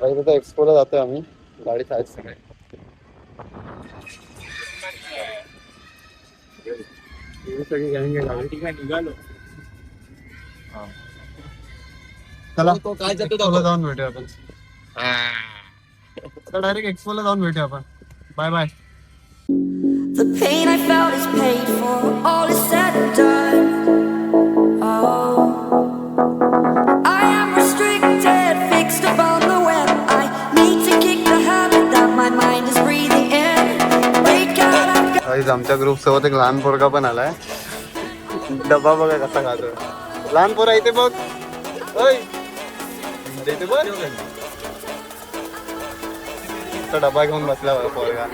आता एक्सपोला जातोय आम्ही, गाडीत आहेत सगळे. सगळी गँग आहे गाडी. निघालो. चला काय एक्सपोला जाऊन भेटूया आपण. डायरेक्ट एक्सपोला जाऊन भेटूया आपण. Bye bye. The pain I felt is paid for, all is said and done. Oh, I am restricted, fixed upon the web. I need to kick the habit that my mind is breathing in. Break out, I've got. आमच्या group सोबत एक लहान पोरगा पण आलाय. डबा बघा कसा खातोय. लहान पोरा इथे बघ. इथे बघ. डबा घेऊन बसला बघा पोरगा.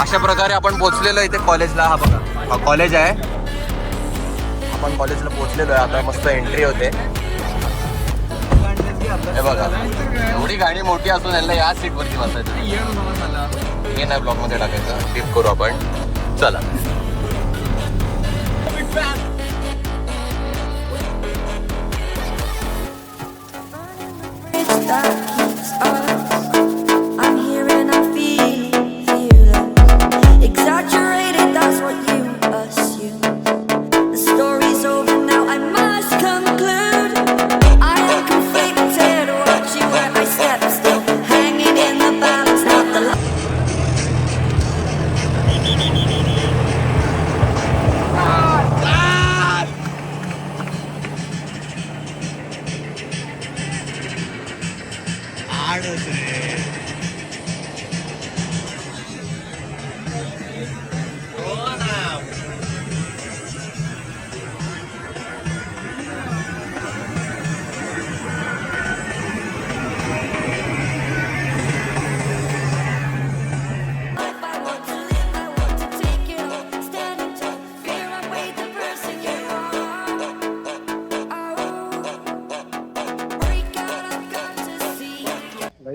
अशा प्रकारे आपण पोहोचलेलो इथे कॉलेजला. हा बघा, हा कॉलेज आहे. आपण कॉलेजला पोहोचलेलो आहे. आता मस्त एंट्री होते. हे बघा, एवढी गाडी मोठी असून यांना या सीट वरती बसायचं. हे नाही ब्लॉक मध्ये टाकायचं. टिप करू आपण. चला. That keeps us. I'm here and I'm feeling fearless. Exaggerated, that's what you assume. The story's over now, I must conclude. I am conflicted, watching where I step, still hanging in the balance, not the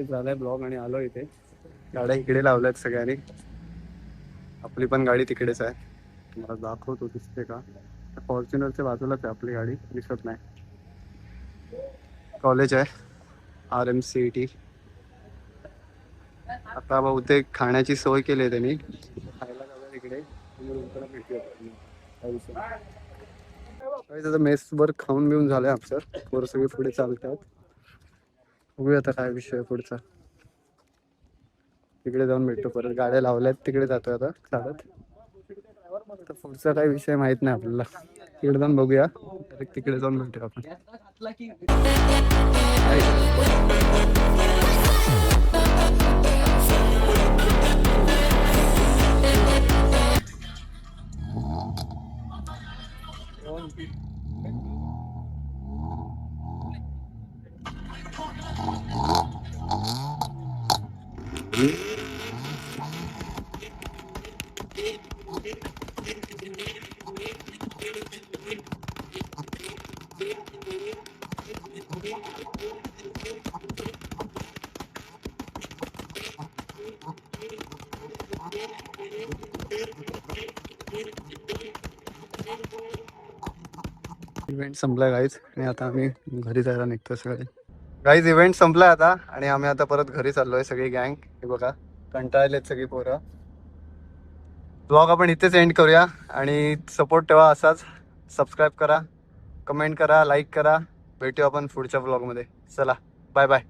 झालाय blog आणि आलो इथे. गाड्या इकडे लावल्यात सगळ्यांनी. आपली पण गाडी तिकडेच आहे. तुम्हाला दाखवतो दिसते का. फॉर्च्युनरच्या बाजूलाच आहे आपली गाडी, दिसत नाही. कॉलेज आहे RMCET. आता बहुतेक खाण्याची सोय केली आहे त्यांनी. खायला जाऊया तिकडे. आता मेसवर खाऊन बिऊन झालंय आमचं. पोरं सगळे पुढे चालतात. बघूया आता काय विषय पुढचा. तिकडे जाऊन भेटतो परत. गाड्या लावल्यात तिकडे जातोय आता चालत. तर पुढचा काय विषय माहित नाही आपल्याला. तिकडे जाऊन बघूया. तिकडे जाऊन भेटूया आपण. इव्हेंट संपला गाईज आणि आता आम्ही घरी जायला निघतो सगळे. गाईज इव्हेंट संपलाय आता आणि आम्ही आता परत घरी चाललोय सगळी गँग. हे बघा कंटाळलेत सगळी पोरं. ब्लॉग आपण इथेच एंड करूया आणि सपोर्ट ठेवा असाच. सबस्क्राईब करा, कमेंट करा, लाईक करा. भेटू आपण पुढच्या ब्लॉगमध्ये. चला बाय बाय.